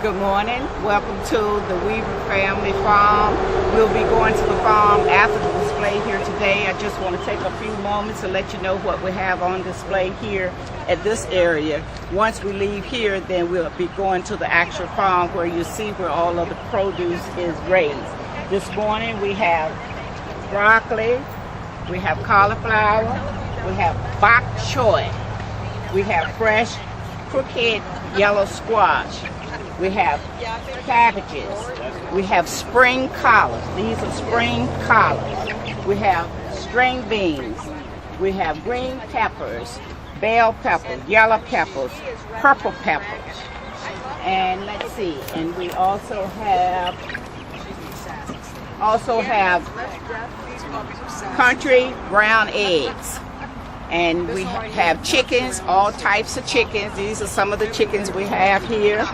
Good morning. Welcome to the Weaver Family Farm. We'll be going to the farm after the display here today. I just want to take a few moments to let you know what we have on display here at this area. Once we leave here, then we'll be going to the actual farm where you see where all of the produce is raised. This morning we have broccoli, we have cauliflower, we have bok choy, we have fresh crooked yellow squash. We have cabbages. We have spring collards. These are spring collards. We have string beans. We have green peppers, bell peppers, yellow peppers, purple peppers. And let's see. And we also have country brown eggs. And we have chickens, all types of chickens. These are some of the chickens we have here.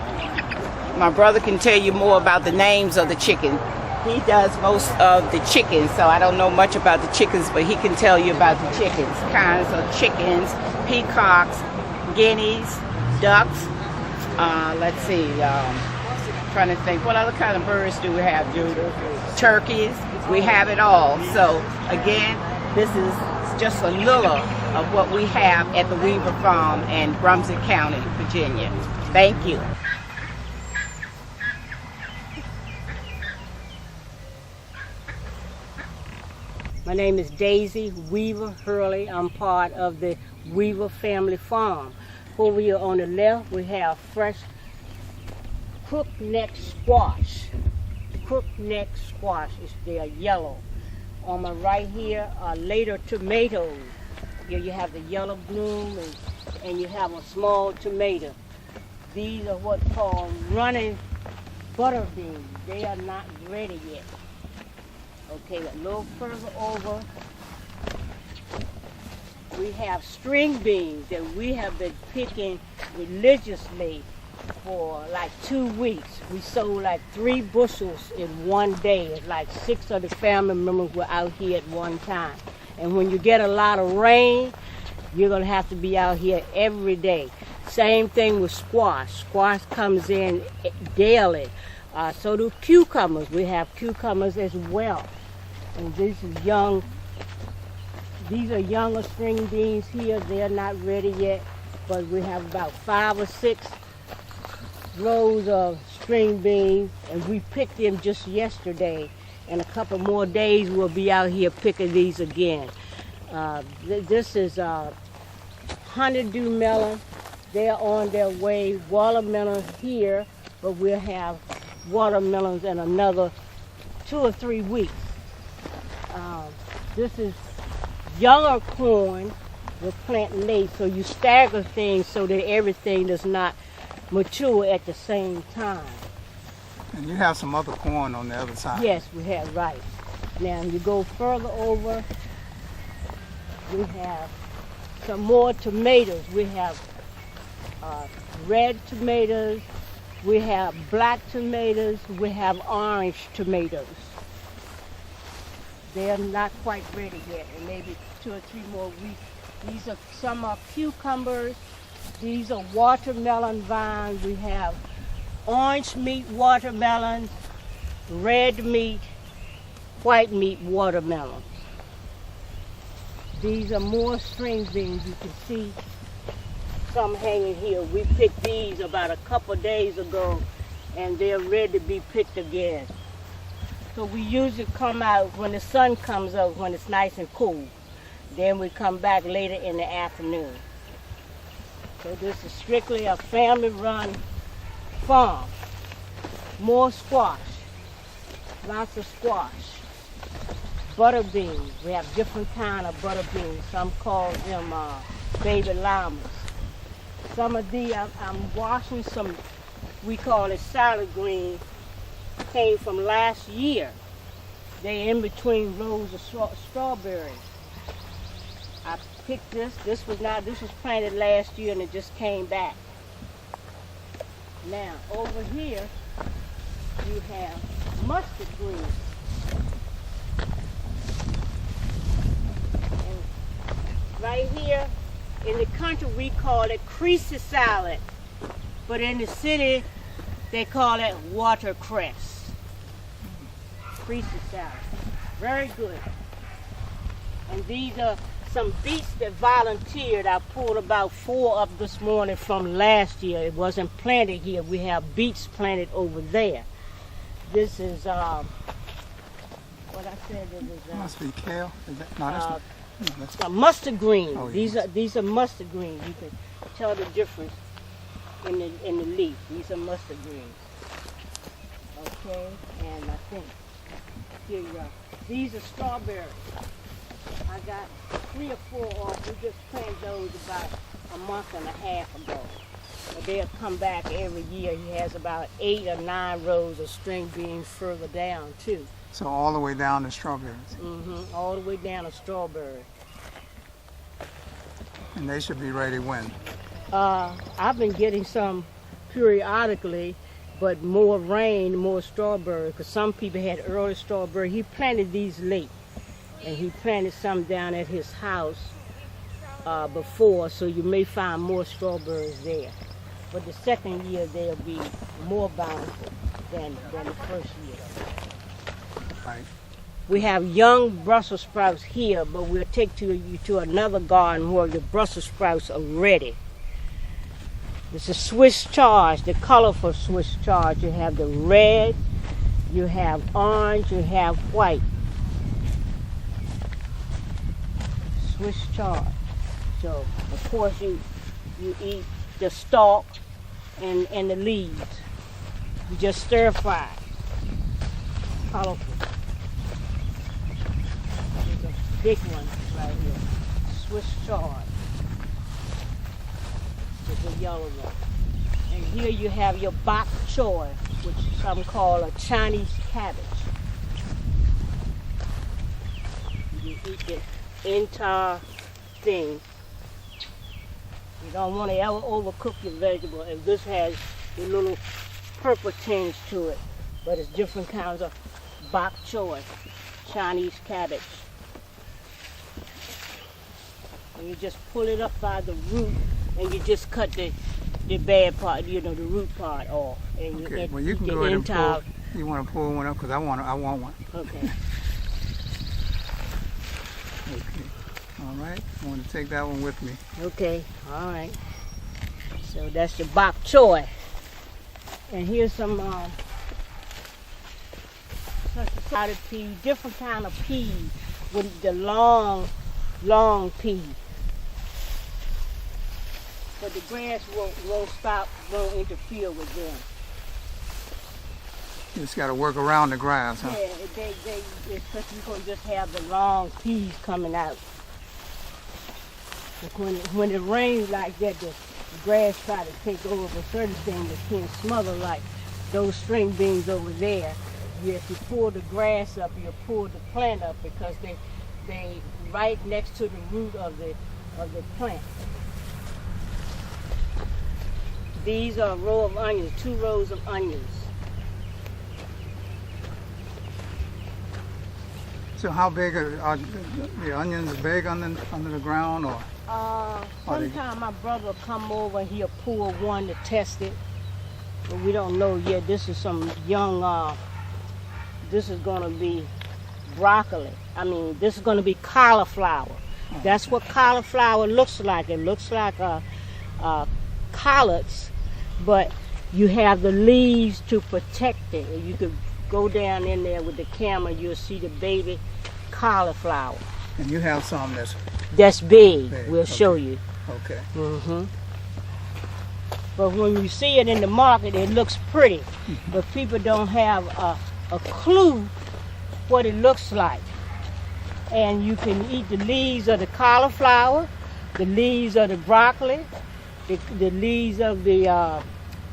My brother can tell you more about the names of the chicken. He does most of the chickens, so I don't know much about the chickens, but he can tell you about the chickens. Kinds of chickens, peacocks, guineas, ducks. Let's see, trying to think, what other kind of birds do we have, Judah? Turkeys, we have it all. So again, this is just a little of what we have at the Weaver Farm in Brunswick County, Virginia. Thank you. My name is Daisy Weaver Hurley. I'm part of the Weaver Family Farm. Over here on the left, we have fresh crookneck squash. Crookneck squash, they are yellow. On my right here are later tomatoes. Here you have the yellow bloom and you have a small tomato. These are what's called running butter beans. They are not ready yet. Okay, a little further over, we have string beans that we have been picking religiously for like 2 weeks. We sold like 3 bushels in one day. It's like 6 of the family members were out here at one time. And when you get a lot of rain, you're going to have to be out here every day. Same thing with squash. Squash comes in daily. So do cucumbers. We have cucumbers as well. And these are younger string beans here. They're not ready yet, but we have about 5 or 6 rows of string beans, and we picked them just yesterday. In a couple more days, we'll be out here picking these again. This is honeydew melon. They're on their way. Watermelons here, but we'll have watermelons in another 2 or 3 weeks. This is younger corn we're planting late, so you stagger things so that everything does not mature at the same time. And you have some other corn on the other side. Yes, we have, right. Now you go further over, we have some more tomatoes. We have red tomatoes, we have black tomatoes, we have orange tomatoes. They're not quite ready yet, and maybe 2 or 3 more weeks. Some are cucumbers. These are watermelon vines. We have orange meat watermelons, red meat, white meat watermelons. These are more string beans. You can see some hanging here. We picked these about a couple days ago, and they're ready to be picked again. So we usually come out when the sun comes up, when it's nice and cool. Then we come back later in the afternoon. So this is strictly a family-run farm. More squash, lots of squash. Butter beans, we have different kind of butter beans. Some call them baby llamas. Some of these, I'm washing some, we call it salad green, came from last year. They in between rows of strawberries. I picked this. This was planted last year and it just came back. Now over here you have mustard greens. And right here in the country we call it creasy salad, but in the city They call it watercress. Priestess salad. Very good. And these are some beets that volunteered. I pulled about 4 up this morning from last year. It wasn't planted here. We have beets planted over there. This is what I said. It was. Must be kale. Is that, no, that's not. No, that's A mustard green. Oh, yeah, These are mustard greens. You can tell the difference in the leaf. These are mustard greens. Okay, and I think here you go. These are strawberries. I got 3 or 4 off. We just planted those about a month and a half ago. But they'll come back every year. He has about 8 or 9 rows of string beans further down too. so all the way down to strawberries. All the way down to strawberry. And they should be ready when? I've been getting some periodically, but more rain, more strawberry, because some people had early strawberry. He planted these late, and he planted some down at his house before, so you may find more strawberries there. But the second year, they'll be more bountiful than the first year. Right. We have young Brussels sprouts here, but we'll take you to another garden where the Brussels sprouts are ready. This is Swiss chard, the colorful Swiss chard. You have the red, you have orange, you have white. Swiss chard. So, of course, you eat the stalk and the leaves. You just stir fry. Colorful. There's a big one right here. Swiss chard. There's a yellow one. And here you have your bok choy, which some call a Chinese cabbage. You eat the entire thing. You don't want to ever overcook your vegetable. And this has a little purple tinge to it. But it's different kinds of bok choy, Chinese cabbage. And you just pull it up by the root, and you just cut the bad part, the root part off. And Okay, well you can go ahead and pull. You want to pull one up because I want one. Okay. Okay. All right. I want to take that one with me. Okay. All right. So that's your bok choy. And here's some potted pea, different kind of pea with the long pea. But the grass won't interfere with them. You just got to work around the grass, huh? Yeah, it's because you're going to just have the long peas coming out. When it rains like that, the grass try to take over certain things that can smother, like those string beans over there. If you pull the grass up, you pull the plant up because they right next to the root of the plant. These are a row of onions, 2 rows of onions. So how big are the onions? Big under the ground, or? Sometime my brother will come over and he'll pull one to test it, but we don't know yet. This is some young. This is going to be broccoli. This is going to be cauliflower. That's what cauliflower looks like. It looks like collards, but you have the leaves to protect it. You could go down in there with the camera, you'll see the baby cauliflower. And you have some that's big. big. We'll show you. Okay. But when you see it in the market, it looks pretty. But people don't have a clue what it looks like. And you can eat the leaves of the cauliflower, the leaves of the broccoli, the leaves of the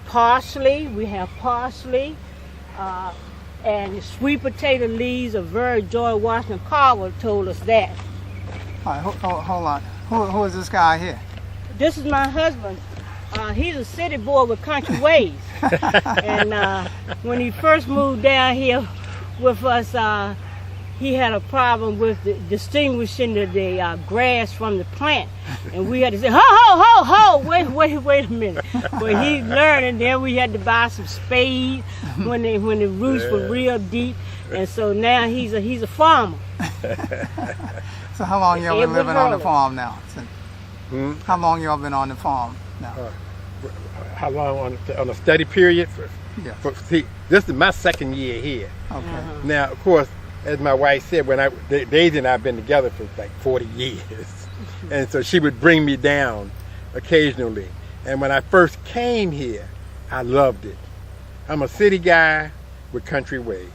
parsley. We have parsley. And sweet potato leaves are very Joy Washington Carver told us that. All right, hold on. Who is this guy here? This is my husband. He's a city boy with country ways. And when he first moved down here with us, he had a problem with distinguishing the grass from the plant, and we had to say, ho, ho, ho, ho, wait a minute. But he learned, and then we had to buy some spades when the roots were real deep, and so now he's a farmer. So how long y'all been It living was on the early. farm now? How long y'all been on the farm now? How long on a study period? Yes. See, this is my second year here. Okay. Now, of course, as my wife said, Daisy and I have been together for like 40 years. And so she would bring me down occasionally. And when I first came here, I loved it. I'm a city guy with country ways.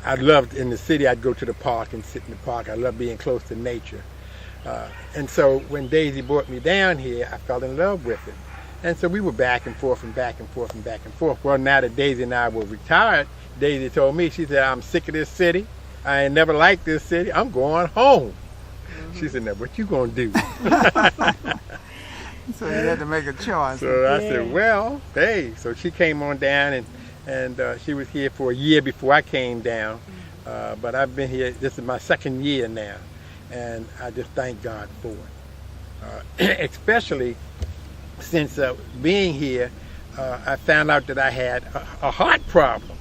I loved in the city, I'd go to the park and sit in the park. I love being close to nature. And so when Daisy brought me down here, I fell in love with it. And so we were back and forth and back and forth and back and forth. Well, now that Daisy and I were retired, Daisy told me, she said, I'm sick of this city. I ain't never liked this city. I'm going home. She said, now what you gonna do? So you had to make a choice. So I said, well, hey. So she came on down, and she was here for a year before I came down. But I've been here, this is my second year now. And I just thank God for it. Especially since being here, I found out that I had a heart problem.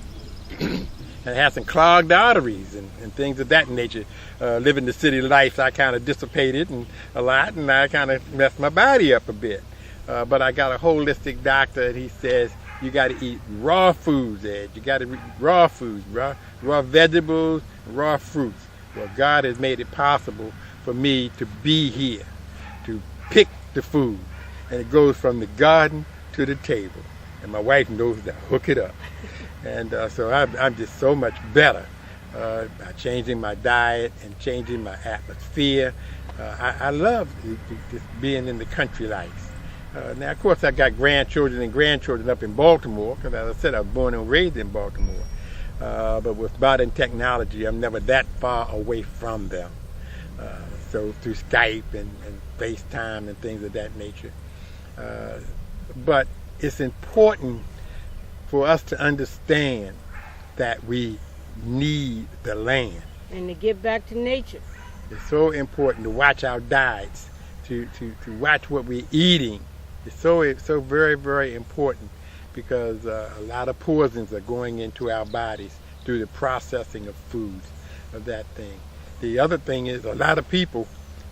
And I had some clogged arteries and things of that nature. Living the city life, I kind of dissipated a lot, and I kind of messed my body up a bit. But I got a holistic doctor, and he says, you got to eat raw foods, Ed. You got to eat raw foods, raw vegetables, raw fruits. Well, God has made it possible for me to be here, to pick the food. And it goes from the garden to the table. And my wife knows to hook it up. And so I'm just so much better by changing my diet and changing my atmosphere. I love just being in the country life. Now, of course, I got grandchildren and grandchildren up in Baltimore, because as I said, I was born and raised in Baltimore. But with modern technology, I'm never that far away from them. So through Skype and FaceTime and things of that nature. But it's important for us to understand that we need the land. And to get back to nature. It's so important to watch our diets, to watch what we're eating. It's so very, very important, because a lot of poisons are going into our bodies through the processing of foods, of that thing. The other thing is, a lot of people,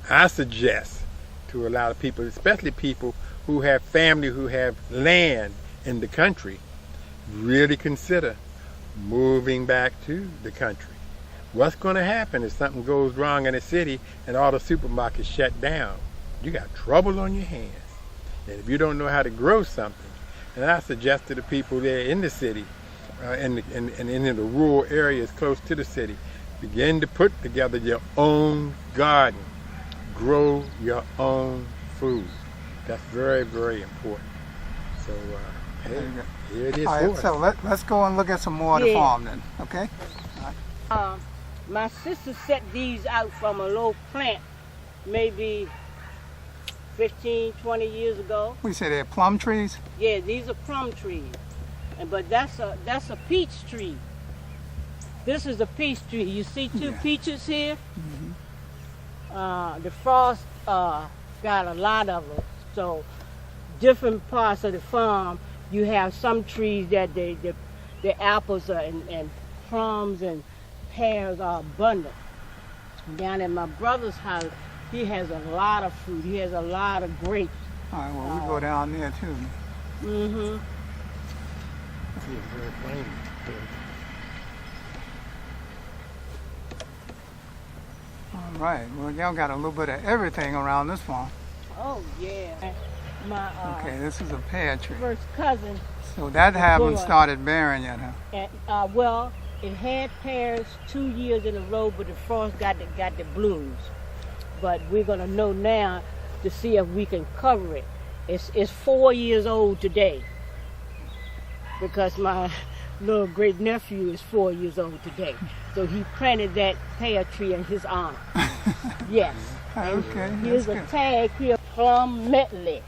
I suggest to a lot of people, especially people who have family who have land in the country, really consider moving back to the country. What's going to happen if something goes wrong in a city and all the supermarkets shut down? You got trouble on your hands. And if you don't know how to grow something, and I suggest to the people there in the city and in the rural areas close to the city, begin to put together your own garden. Grow your own food. That's very, very important. So, hey, here it is. All right, so let's go and look at some more of the farm then, okay? My sister set these out from a little plant maybe 15, 20 years ago. We say they're plum trees? Yeah, these are plum trees. But that's a peach tree. This is a peach tree. You see two peaches here? The frost got a lot of them. So different parts of the farm, you have some trees that the apples are and plums and pears are abundant. Down at my brother's house, he has a lot of fruit. He has a lot of grapes. All right, well, we go down there too. Mm-hmm. All right, well, y'all got a little bit of everything around this farm. Oh, yeah. My Okay, this is a pear tree. first cousin, So that haven't boy. started bearing yet, huh? and, well, it had pears 2 years in a row, but the frost got the blooms. But we're gonna know now to see if we can cover it. It's 4 years old today, because my little great nephew is 4 years old today. So he planted that pear tree in his honor. Yes. Okay, Here's that's a good. tag here, plum medley,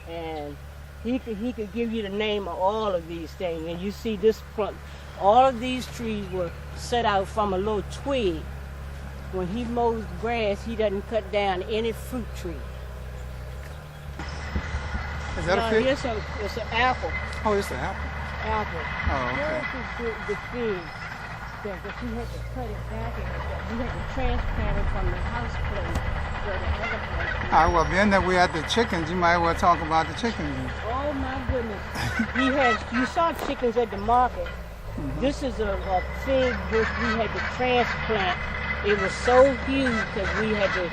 and he could give you the name of all of these things. And you see this plum, All of these trees were set out from a little twig. When he mows grass, he doesn't cut down any fruit tree. Is that a fig? It's an apple. Oh, it's the apple. Apple. Oh, okay. Here's the fig. Because he had to cut it back and we had to transplant it from the house place where the other place. All right, well, being that we had the chickens, you might well talk about the chickens. Oh my goodness. You saw chickens at the market. This is a fig bush we had to transplant. It was so huge because we had to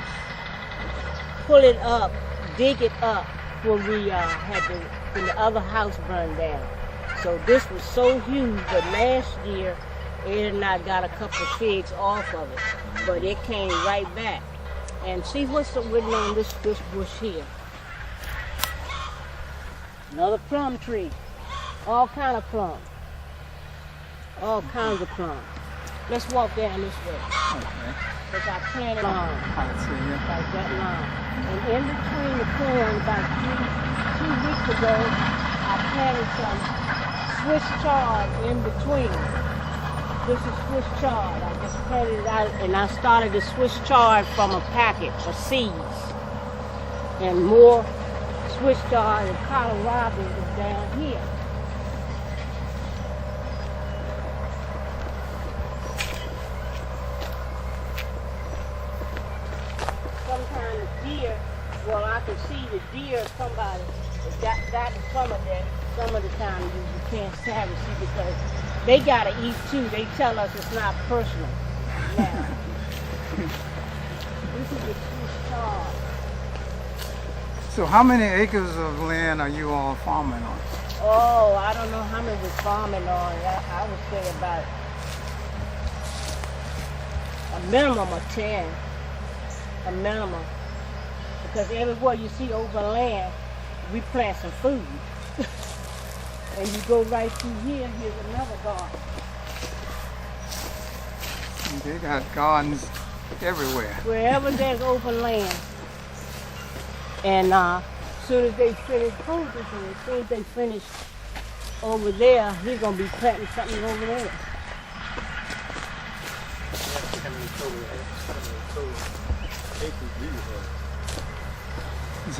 pull it up, dig it up when we when the other house burned down. So this was so huge, but last year Ed and I got a couple of figs off of it, but it came right back. And see what's written on this bush here. Another plum tree. All kind of plums. All kinds of plums. Let's walk down this way. Okay. Because I planted long, I see, yeah. like that long. And in between the corn, about 2 weeks ago, I planted some Swiss chard in between. This is Swiss chard. I just planted it out, and I started the Swiss chard from a packet of seeds. And more Swiss chard and Colorado is down here. Sometimes the deer, well, I can see the deer, somebody, that is some of that. Some of the time you can't savage see because they gotta eat too. They tell us it's not personal. Now, this is the Swiss chard. So how many acres of land are you all farming on? Oh, I don't know how many we're farming on. I would say about a minimum of 10. A minimum. Because everywhere you see open land, we plant some food. And you go right through here, here's another garden. They got gardens everywhere. Wherever there's open land. And as soon as they finish planting, as soon as they finish over there, he's going to be planting something over there.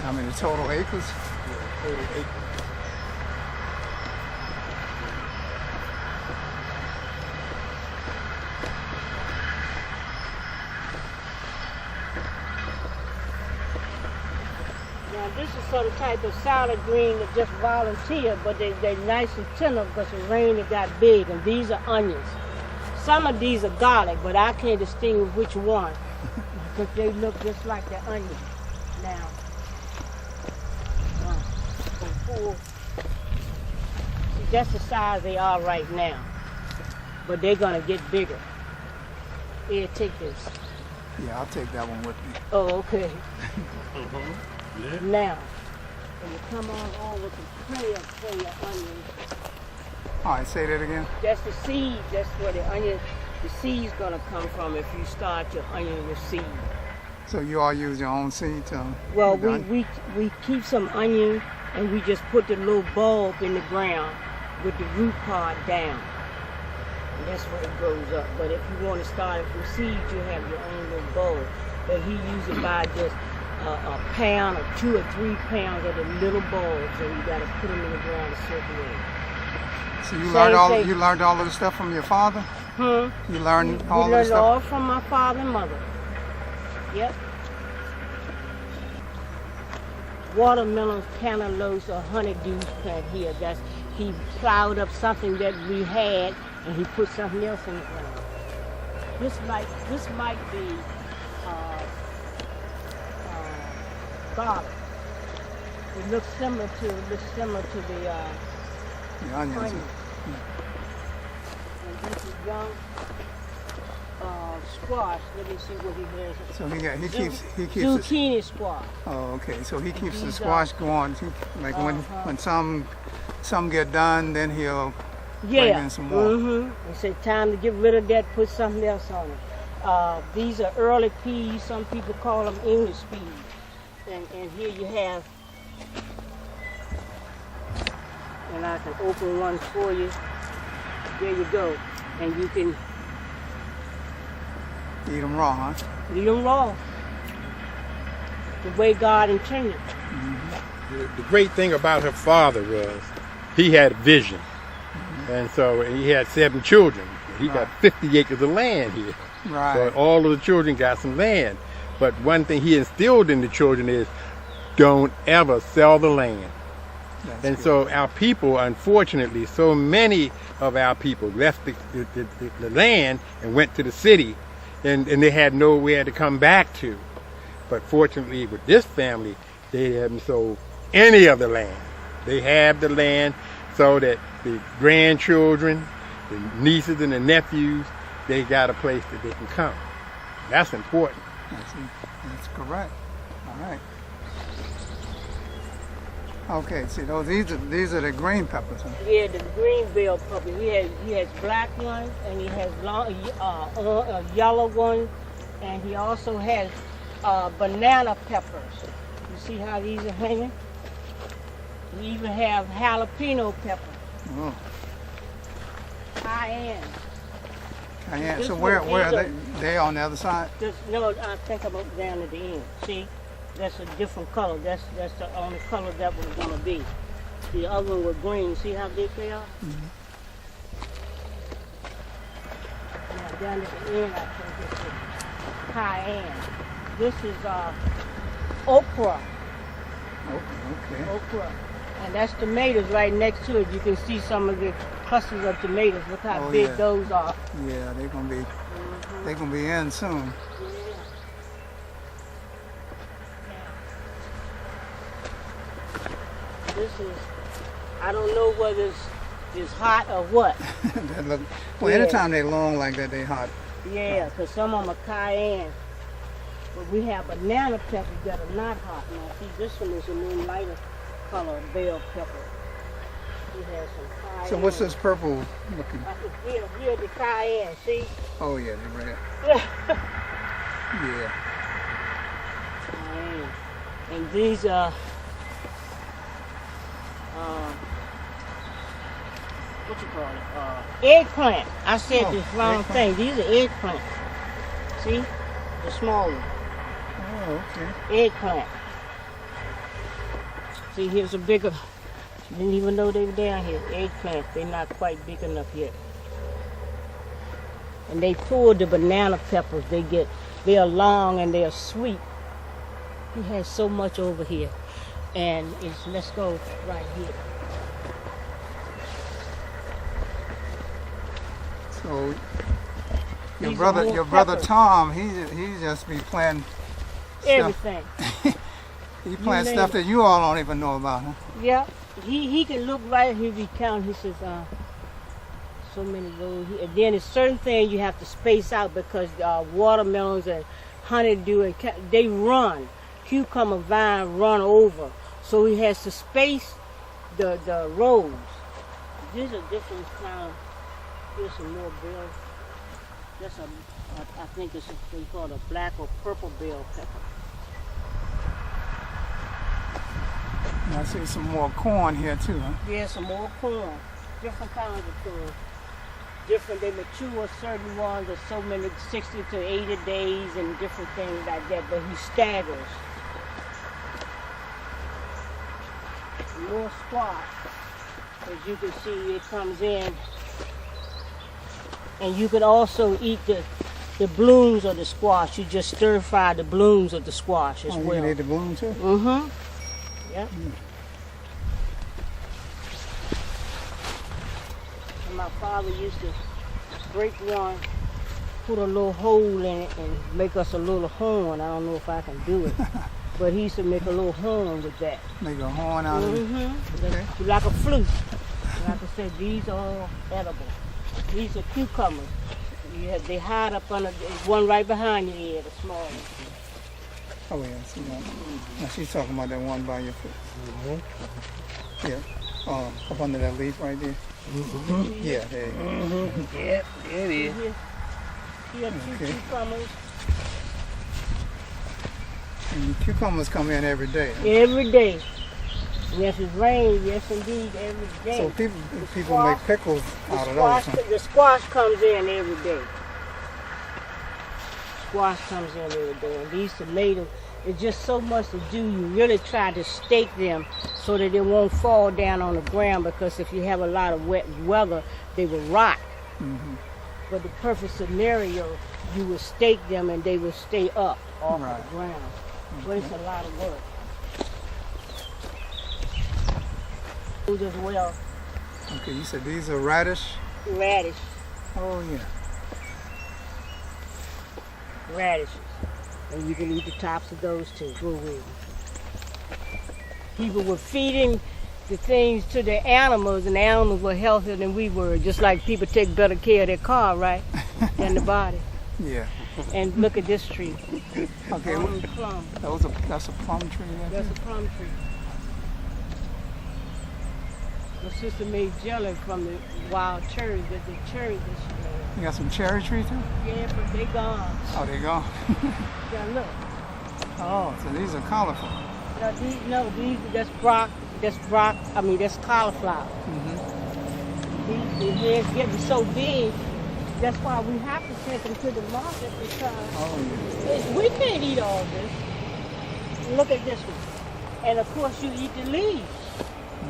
How many total acres? Total acres. Now this is some type of salad green that just volunteer, but they're nice and tender because the rain it got big, and these are onions. Some of these are garlic, but I can't distinguish which one because they look just like the onion. Now, see, that's the size they are right now, but they're gonna get bigger. Here, take this. Yeah, I'll take that one with me. Oh, okay. Yeah. Now, when you come on over to prayer onions, All right, say that again. that's the seed. That's where the seed's gonna come from if you start your onion with seed. So you all use your own seed to Well, done? we keep some onion and we just put the little bulb in the ground with the root pod down. And that's where it grows up. But if you want to start it from seeds, you have your own little bulb. But he usually buy just a pound or 2 or 3 pounds of the little bulbs, and you got to put them in the ground a certain way. So you Same learned all of this stuff from your father? Hmm? You learned We all of learned this it all stuff? from my father and mother. Yep. Watermelons, cantaloupes, or honeydews plant here. He plowed up something that we had, and he put something else in the ground. This might be garlic. It looks similar to the The onions. onion. And this is young squash. Let me see what he has. So he keeps the, Zucchini squash. oh, okay. So he keeps the These squash going. Like when some get done, then he'll bring in some more. Mm-hmm. He said time to get rid of that, put something else on it. These are early peas. Some people call them English peas. And here you have, and I can open one for you. There you go. And you can Eat them raw, huh? eat them raw. The way God intended. The great thing about her father was he had a vision. And so he had 7 children. He got 50 acres of land here. Right. So all of the children got some land. But one thing he instilled in the children is don't ever sell the land. That's And good. so our people, unfortunately, so many of our people left the land and went to the city, and they had nowhere to come back to. But fortunately with this family, they haven't sold any of the land. They have the land so that the grandchildren, the nieces and the nephews, they got a place that they can come. That's important. That's correct. All right. Okay, see these are the green peppers, huh? Yeah, the green bell pepper. He has black ones, and he has yellow ones, and he also has banana peppers. You see how these are hanging? We even have jalapeno peppers. Oh. Cayenne. Cayenne. So This where one, are these they? They on the other side? No, I think I'm up down at the end. See, that's a different color. That's the only color that was gonna be. The other one was green. See how big they are? Now down at the end, I think this is cayenne. This is okra. Okay. Okra. And that's tomatoes right next to it. You can see some of the clusters of tomatoes. Look how Oh, big yeah. those are. Yeah, they're gonna be in soon. This is, I don't know whether it's hot or what. That look, well, Yeah. anytime they long like that, they hot. Yeah, because some of them are cayenne. But we have banana peppers that are not hot. Now, see, this one is a little lighter color bell pepper. We have some cayenne. So what's this purple looking? Here, the cayenne, see? Oh yeah, they're red. Yeah. Cayenne. And these are, what you call it? Eggplant. I said Oh, this wrong eggplant. thing. These are eggplant. See? The small one. Oh, okay. Eggplant. See, here's a bigger. Didn't even know they were down here. Eggplant. They're not quite big enough yet. And they pulled the banana peppers. They are long and they are sweet. He has so much over here. And let's go right here. So your These are more brother peppers. Tom, he just be planting stuff. Everything. He plants name stuff it. that you all don't even know about, huh? Yeah. He can look right here if he count. He says, so many rows. And then there's certain things you have to space out because watermelons and honeydew and they run. Cucumber vine run over. So he has to space the rows. These are different kind. Here's some more bells. That's I think it's they call it a black or purple bell pepper. And I see some more corn here too, huh? Yeah, some more corn. Different kinds of corn. Different, they mature certain ones are so many, 60 to 80 days and different things like that, but he staggers. More squash. As you can see, it comes in. And you could also eat the blooms of the squash. You just stir fry the blooms of the squash as Oh, well. you can eat the bloom too? Mm-hmm. Yep. And my father used to break one, put a little hole in it, and make us a little horn. I don't know if I can do it, but he used to make a little horn with that. Make a horn out of it. Mm-hmm. Okay. Like a flute. Like I said, these are all edible. These are cucumbers. They hide up under, there's one right behind you here, the small one. Oh yeah, I see that. Now she's talking about that one by your foot. Yeah. Up under that leaf right there. Yeah, there you go. Yep, there it is. Here are two Okay. cucumbers. And cucumbers come in every day. Huh? Every day. Yes, it rains. Yes, indeed, every day. So people make pickles out of those. Huh? The squash comes in every day. Squash comes in every day. And these tomatoes, it's just so much to do. You really try to stake them so that they won't fall down on the ground, because if you have a lot of wet weather, they will rot. Mm-hmm. But the perfect scenario, you would stake them and they will stay up off Right. the ground. But it's a lot of work. Food as well, Okay, you said these are radish? radish, Oh, yeah. radishes. And you can eat the tops of those too. Go with. People were feeding the things to the animals, and the animals were healthier than we were. Just like people take better care of their car, right? Than the body. Yeah. And look at this tree. Okay, Plum. that's a plum tree right That's there? a plum tree. My sister made jelly from the wild cherries, the cherries that she made. You got some cherry tree too? Yeah, but they gone. Oh, they gone. Yeah, look. Oh, so these are colorful. That's cauliflower. Mm-hmm. These heads getting so big, that's why we have to take them to the market, because Oh, we can't eat all this. Look at this one. And of course you eat the leaves. yeah.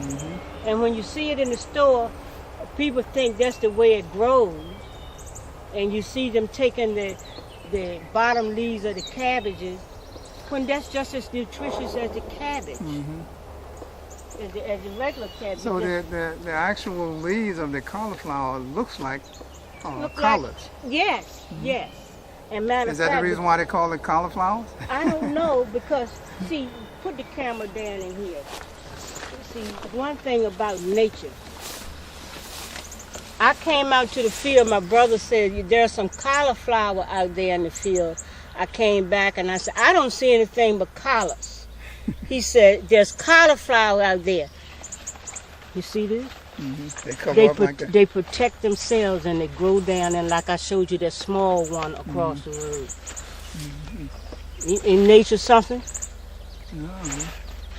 Mm-hmm. And when you see it in the store, people think that's the way it grows. And you see them taking the bottom leaves of the cabbages, when that's just as nutritious as the cabbage, Mm-hmm. as the regular cabbage. So the actual leaves of the cauliflower looks like Look collards. Yes, yes. And matter Is of that fact, the reason why they call it cauliflowers? I don't know, because, see, put the camera down in here. See, one thing about nature. I came out to the field, my brother said, there's some cauliflower out there in the field. I came back and I said, I don't see anything but collards. He said, there's cauliflower out there. You see this? Mm-hmm. They cover up like that. They protect themselves and they grow down, and like I showed you that small one across the road. In nature something? No,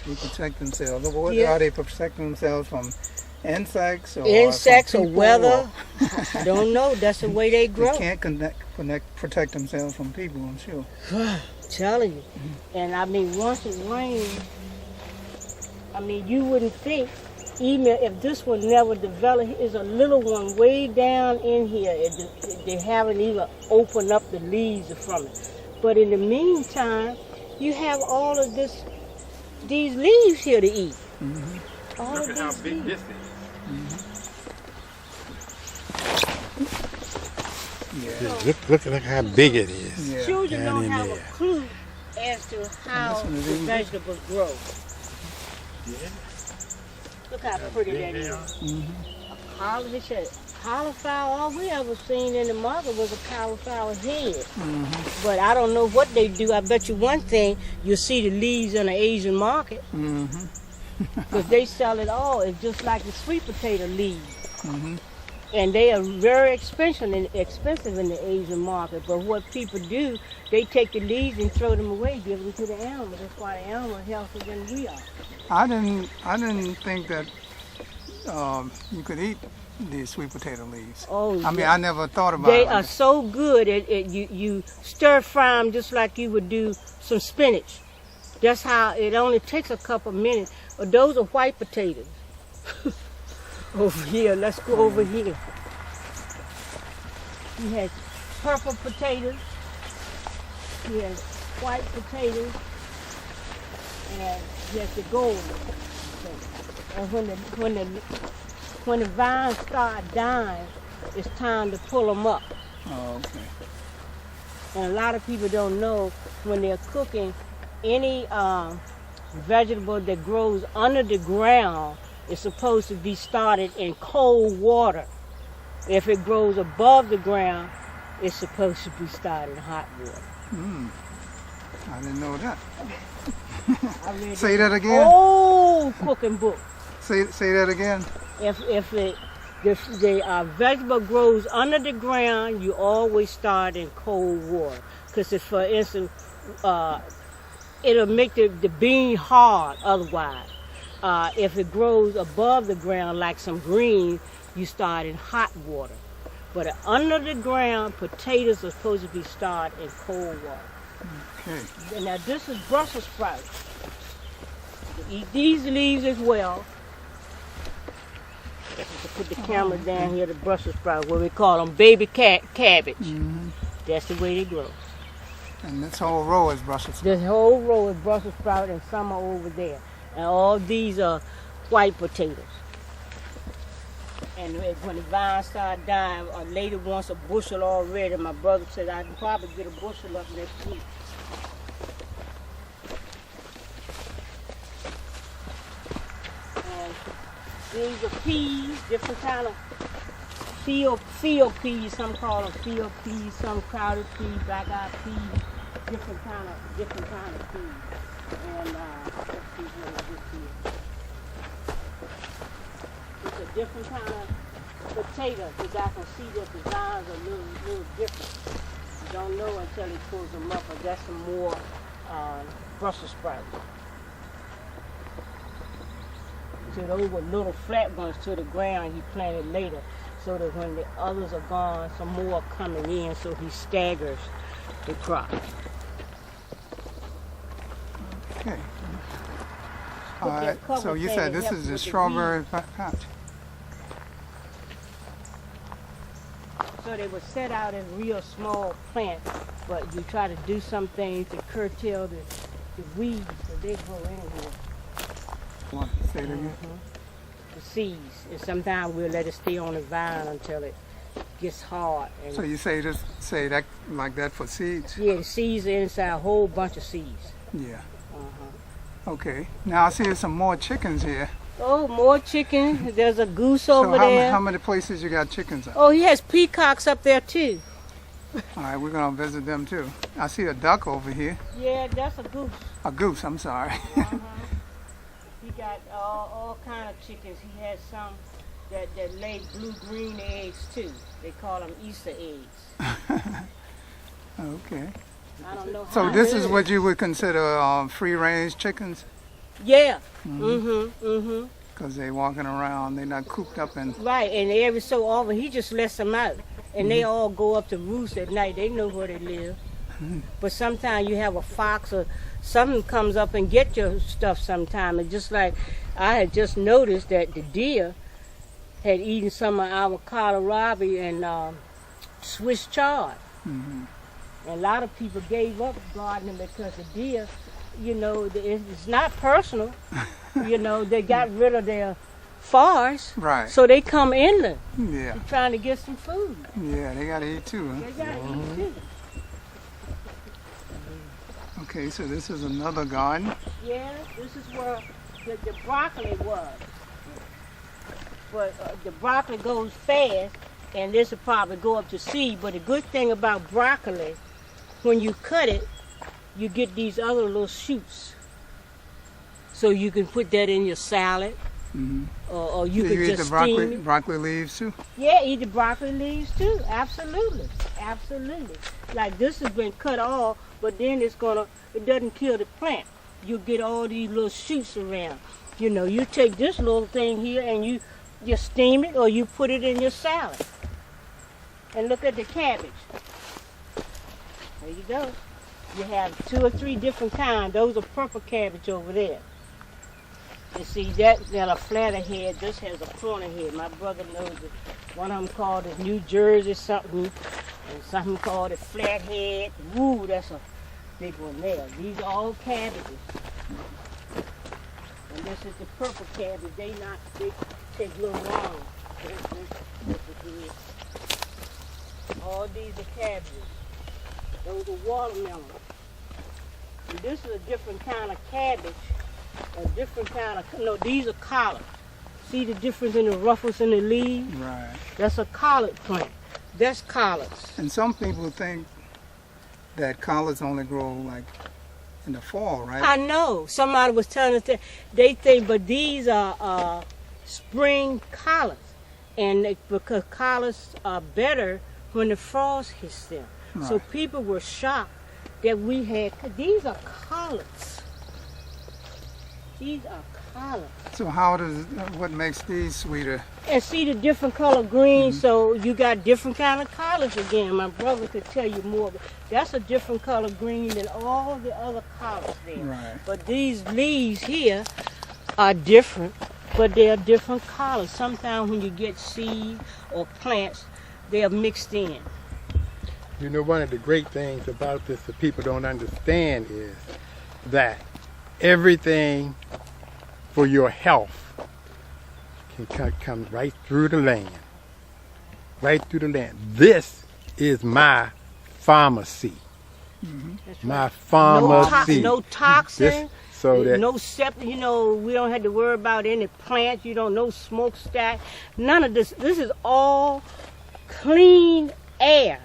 they protect themselves. What Yeah. are they protecting themselves from? Insects or Insects from or people, weather? I don't know. That's the way they grow. They can't protect themselves from people, I'm sure. Telling you. And I mean, once it rains, I mean, you wouldn't think, even if this one never developed, is a little one way down in here. They haven't even opened up the leaves from it. But in the meantime, you have all of these leaves here to eat. Mm-hmm. All Look of at how these big leaves. this is. Yeah. Look how big it is. Yeah. Children Down don't in have there. a clue as to how this one is the even vegetables grow. Yeah. Look how pretty that big is. they are. They said cauliflower, all we ever seen in the market was a cauliflower head. Mm-hmm. But I don't know what they do. I bet you one thing, you'll see the leaves in the Asian market, Mm-hmm. because they sell it all. It's just like the sweet potato leaves. Mm-hmm. And they are very expensive in the Asian market. But what people do, they take the leaves and throw them away, give them to the animal. That's why the animal is healthier than we are. I didn't think that you could eat these sweet potato leaves. Oh, I mean, yeah. I never thought about They it. are so good. You stir fry them just like you would do some spinach. That's how it only takes a couple minutes. But those are white potatoes. Over here, let's go over here. He has purple potatoes. He has white potatoes. And he has the gold one. And when the vines start dying, it's time to pull them up. Oh, okay. And a lot of people don't know, when they're cooking, any vegetable that grows under the ground is supposed to be started in cold water. If it grows above the ground, it's supposed to be started in hot water. I didn't know that. I read Say this that again. old cooking book. Say that again. If the vegetable grows under the ground, you always start in cold water. Because if, for instance, it'll make the bean hard otherwise. If it grows above the ground like some green, you start in hot water. But under the ground, potatoes are supposed to be started in cold water. Okay. Now this is Brussels sprouts. You eat these leaves as well. To put the camera down here, the Brussels sprouts, what we call them baby cabbage. That's the way they grow. And this whole row is Brussels sprouts. This whole row is Brussels sprouts, and some are over there. And all these are white potatoes. And when the vines start dying, a lady wants a bushel already. My brother said I can probably get a bushel up next week. And these are peas, different kind of field peas. Some call them field peas, some crowded peas, black-eyed peas, different kind of peas. And let's see what this is. It's a different kind of potato, because I can see that the vines are a little different. You don't know until he pulls them up, but that's some more Brussels sprouts. So those were little flat ones to the ground he planted later, so that when the others are gone, some more are coming in, so he staggers the crop. Okay. All right. So you said this is the strawberry patch. So they were set out as real small plants, but you try to do some things to curtail the weeds, so they grow anywhere. Want to say it again? The seeds, and sometimes we'll let it stay on the vine until it gets hard. And So you just say that like that for seeds? yeah, the seeds are inside, a whole bunch of seeds. Yeah. Okay. Now I see there's some more chickens here. Oh, more chicken. There's a goose over there. How many places you got chickens at? Oh, he has peacocks up there too. All right, we're gonna visit them too. I see a duck over here. Yeah, that's a goose. A goose. I'm sorry. He got all kind of chickens. He has some that lay blue-green eggs too. They call them Easter eggs. Okay. I don't know. So how this good. is what you would consider free-range chickens? Yeah. Because they're walking around, they're not cooped up in. Right, and every so often he just lets them out, and they all go up to roost at night. They know where they live. But sometimes you have a fox or something comes up and get your stuff sometime. And just like I had just noticed that the deer had eaten some of our kohlrabi and Swiss chard. And a lot of people gave up gardening because the deer, you know, it's not personal. You know, they got rid of their forest, Right. so they come inland Yeah. trying to get some food. Yeah, they gotta eat too, huh? They got to eat too. Okay, so this is another garden. Yeah, this is where the broccoli was. But the broccoli goes fast, and this will probably go up to seed. But the good thing about broccoli, when you cut it, you get these other little shoots. So you can put that in your salad, or you Do can you eat just the steam it. broccoli leaves too? Yeah, eat the broccoli leaves too. Absolutely, absolutely. Like this has been cut off, but then it doesn't kill the plant. You get all these little shoots around. You know, you take this little thing here and you steam it, or you put it in your salad. And look at the cabbage. There you go. You have 2 or 3 different kinds. Those are purple cabbage over there. You see, that got a flatter head. This has a corner head. My brother knows it. One of them called it New Jersey something, and something called it flathead. Woo, that's a big one there. These are all cabbages. And this is the purple cabbage. They take a little long. All these are cabbages. Those are watermelons. And this is a different kind of cabbage. A different kind of, no, these are collards. See the difference in the ruffles and the leaves? Right. That's a collard plant. That's collards. And some people think that collards only grow like in the fall, right? I know. Somebody was telling us that they think, but these are spring collards. And because collards are better when the frost hits them. So Right. people were shocked that we had, these are collards. These are collards. So what makes these sweeter? And see the different color green, so you got different kind of collards again. My brother could tell you more. That's a different color green than all the other collards there. Right. But these leaves here are different, but they're different colors. Sometimes when you get seed or plants, they're mixed in. You know, one of the great things about this that people don't understand is that everything for your health can come right through the land. Right through the land. This is my pharmacy. That's My right. pharmacy. No toxin. This- so that No septic, you know, we don't have to worry about any plants, no smokestack, none of this. This is all clean air.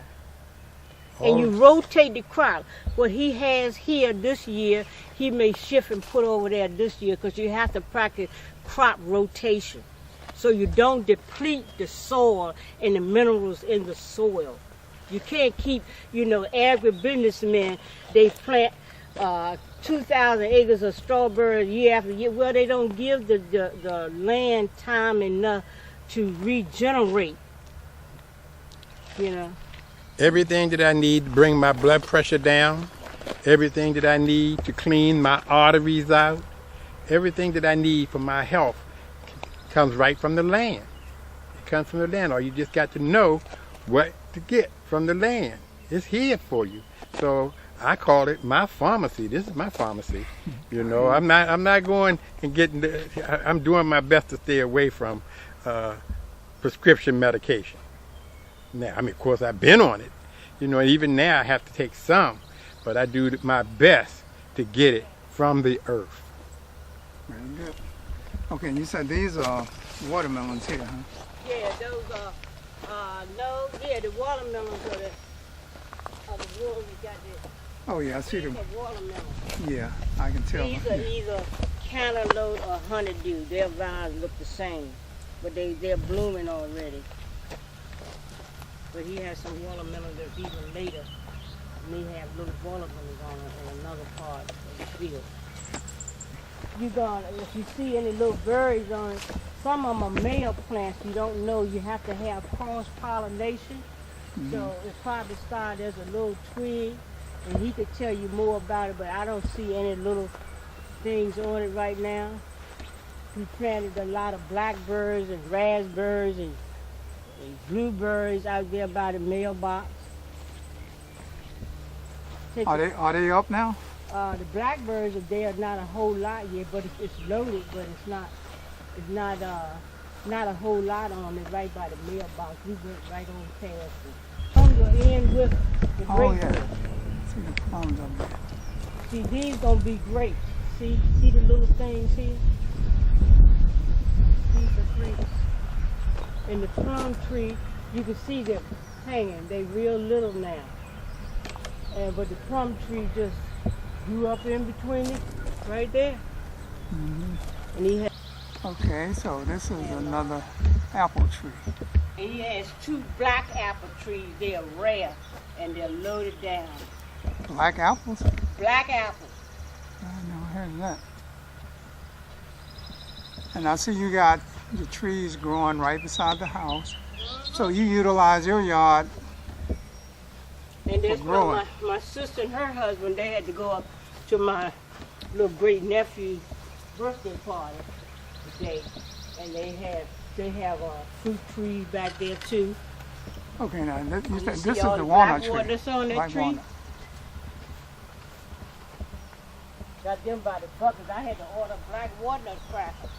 And you rotate the crop. What he has here this year, he may shift and put over there this year because you have to practice crop rotation. So you don't deplete the soil and the minerals in the soil. You can't keep, agribusinessmen, they plant 2,000 acres of strawberries year after year. Well, they don't give the land time enough to regenerate, everything that I need to bring my blood pressure down, everything that I need to clean my arteries out, everything that I need for my health comes right from the land. It comes from the land. Or you just got to know what to get from the land. It's here for you. So I call it my pharmacy. This is my pharmacy. I'm not going and getting. I'm doing my best to stay away from prescription medication. Now, of course, I've been on it. Even now I have to take some, but I do my best to get it from the earth. Very good. Okay, and you said these are watermelons here, huh? Yeah, those are, the watermelons are the ones that got this. Oh yeah, I see them. Watermelons. Yeah, I can tell. These are either cantaloupe or honeydew. Their vines look the same, but they're blooming already. But he has some watermelons that's even later. May have little watermelons on it in another part of the field. If you see any little berries on it, some of them are male plants. You don't know. You have to have cross-pollination. So it probably started as a little twig, and he could tell you more about it, but I don't see any little things on it right now. He planted a lot of blackberries and raspberries and blueberries out there by the mailbox. Are they up now? The blackberries are there, not a whole lot yet, but it's loaded, but it's not a whole lot on it right by the mailbox. We went right on past it. Come to end with the Oh grapes. yeah. See the plums up there. See, these gonna be grapes. See the little things here? These are grapes. And the plum tree, you can see them hanging. They real little now. But the plum tree just grew up in between it, right there. And he has Okay, so this is another apple tree. And he has 2 black apple trees. They are rare and they're loaded down. Black apples? Black apples. I never heard of that. And I see you got the trees growing right beside the house. So you utilize your yard. And that's growing. why my sister and her husband, they had to go up to my little great nephew's birthday party today. And they have fruit trees back there too. Okay, now you said see this is all the the walnut black tree. that's on that Black tree? walnut. Got them by the buckets. I had to order black walnut crackers.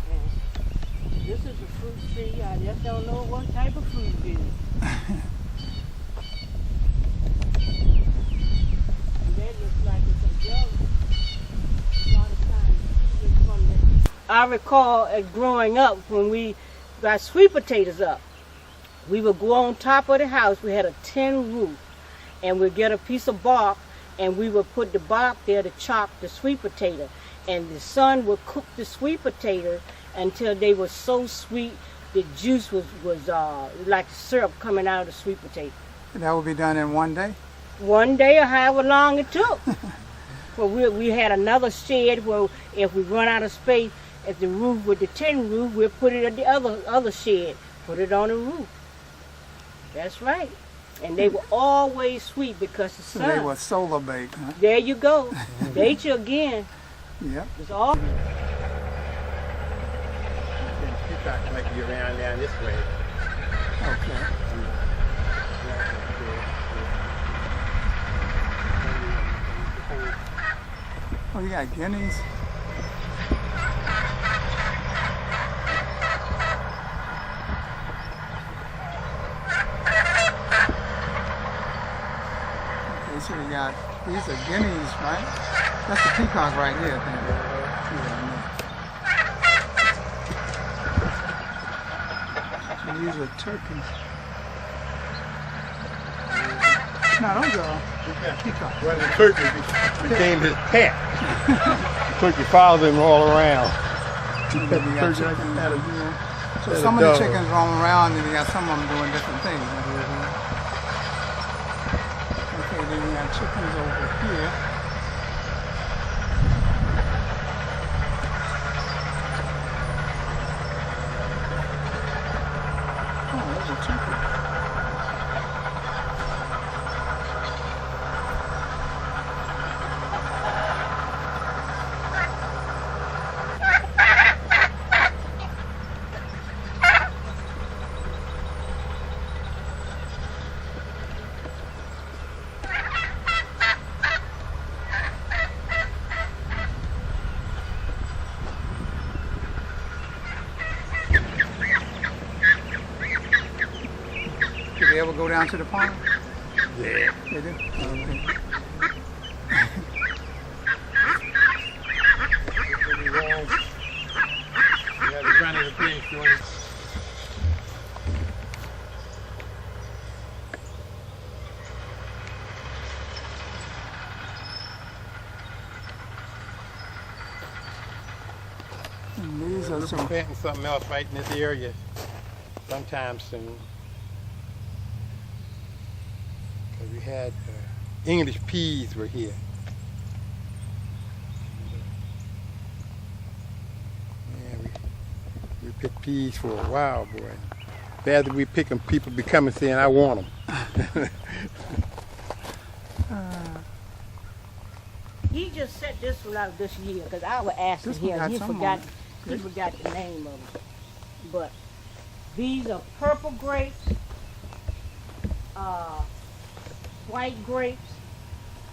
And this is a fruit tree. I just don't know what type of fruit it is. And that looks like it's a jelly. A lot of times it's from the... I recall growing up when we got sweet potatoes up. We would go on top of the house. We had a tin roof. And we'd get a piece of bark and we would put the bark there to chop the sweet potato. And the sun would cook the sweet potato until they were so sweet the juice was like syrup coming out of the sweet potato. That will be done in one day? one day or however long it took. Well, we had another shed where if we run out of space, if the roof with the tin roof, we'll put it at the other shed, put it on the roof. That's right. And they were always sweet because the sun. So they were solar baked, huh? There you go. Nature again. Yep. It's all. Peacock might be around down this way. Okay. Oh, you got guineas? Okay, so we got, these are guineas, right? That's the peacock right here, I think. Yeah, and these are turkeys. No, those are peacocks. Well, the turkey became his pet. The turkey followed him all around. You got chickens. So some of the chickens roam around and you got some of them doing different things. Okay, then we got chickens over here. Oh, there's a chicken. Did they ever go down to the pond? Yeah. They did? Okay. You have to run in the place doing it. And these are We're some. planting something else right in this area sometime soon. Because we had English peas were here. Yeah, we picked peas for a while, boy. After we pick them, people be coming saying, I want them. He just set this one out this year because I was asking This one him. got He some on forgot. it. He forgot the name of it. But these are purple grapes, white grapes.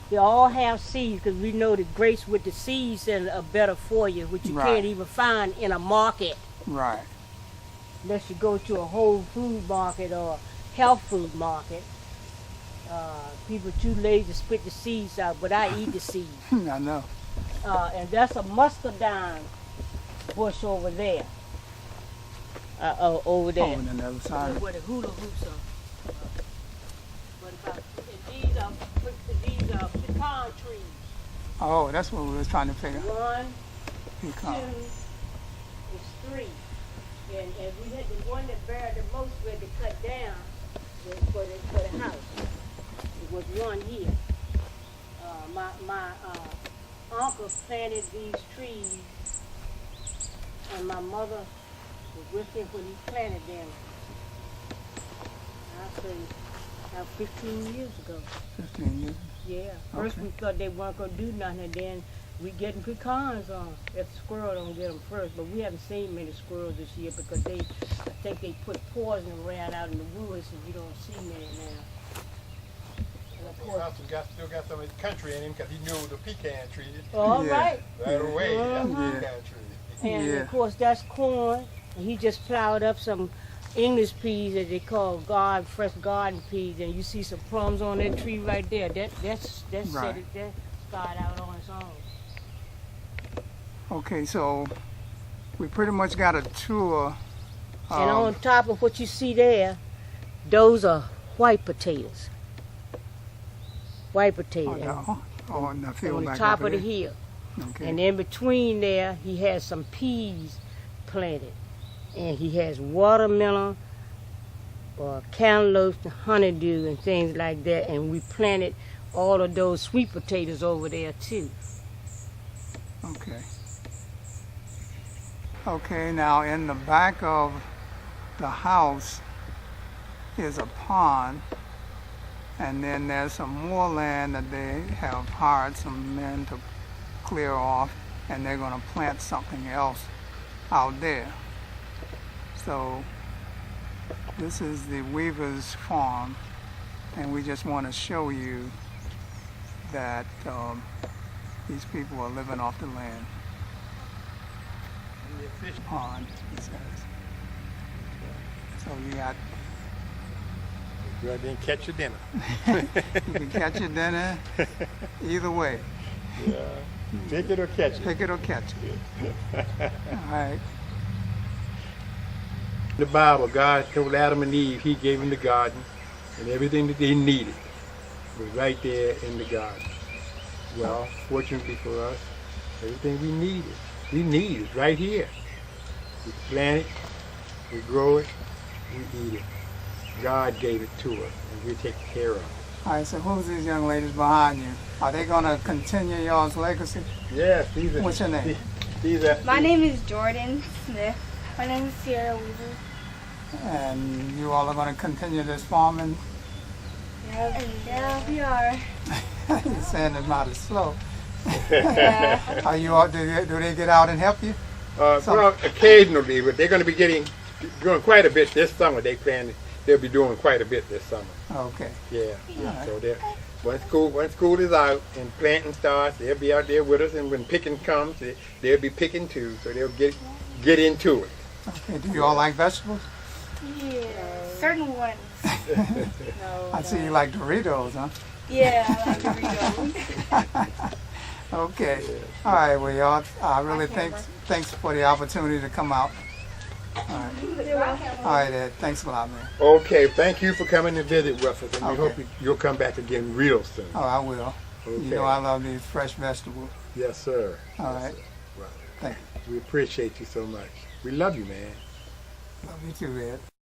They all have seeds because we know the grapes with the seeds in are better for you, which you Right. can't even find in a market Right. unless you go to a whole food market or health food market. People too lazy to spit the seeds out, but I eat the seeds. I know. And that's a muscadine bush over there. Over there. Oh, and then the other side. Where the hula hoops are. These are pecan trees. Oh, that's what we was trying to figure. 1, Pecan. 2, it's 3. And we had the one that bear the most we had to cut down for the house. It was one here. My uncle planted these trees, and my mother was with him when he planted them. I'll say about 15 years ago. 15 years. Yeah. First Okay. we thought they weren't gonna do nothing, and then we getting pecans on. If the squirrel don't get them first, but we haven't seen many squirrels this year because I think they put poison around out in the woods, and you don't see many now. And of course, Still got some of his country in him because he knew the pecan tree. all Yeah. right. Right away, that's the Yeah. pecan tree. And Yeah. of course that's corn. And he just plowed up some English peas that they call fresh garden peas, and you see some plums on that tree right there. That's Right. set it that started out on its own. Okay, so we pretty much got a tour. And on top of what you see there, those are white potatoes. White potatoes. On the field On the back top over of the there. hill. Okay. And in between there, he has some peas planted. And he has watermelon, or cantaloupe, honeydew, and things like that. And we planted all of those sweet potatoes over there too. Okay. Okay, now in the back of the house is a pond, and then there's some more land that they have hired some men to clear off, and they're going to plant something else out there. So this is the Weaver's farm, and we just want to show you that these people are living off the land. Pond, he says. So you got, Go out there and catch your dinner. you can catch your dinner either way. Yeah. Pick it or catch it. Pick it or catch it. All right. In the Bible, God told Adam and Eve He gave them the garden, and everything that they needed was right there in the garden. Well, fortunately for us, everything we need is right here. We plant it, we grow it, we eat it. God gave it to us, and we take care of it. All right, so who's these young ladies behind you? Are they going to continue y'all's legacy? Yes, these are. What's your name? These are. My name is Jordan Smith. My name is Sierra Weaver. And you all are going to continue this farming? Yeah, we are. You're saying it's not as slow. Yeah. Are you all, do they get out and help you? Well, occasionally, but they're going to be doing quite a bit this summer. They'll be doing quite a bit this summer. Okay. Yeah. Right. So when school is out and planting starts, they'll be out there with us, and when picking comes, they'll be picking too. So they'll get into it. Okay. Do you all like vegetables? Yeah. Certain ones. I see you like Doritos, huh? Yeah, I like Doritos. Okay. All right. Well, y'all, I really thanks for the opportunity to come out. All right. All right, Ed. Thanks a lot, man. Okay. Thank you for coming to visit with us, and we Okay. hope you'll come back again real soon. Oh, I will. Okay. You know I love these fresh vegetables. Yes, sir. All Yes, right. sir. Right. Thank We appreciate you so much. We love you, man. you. Love you too, Ed.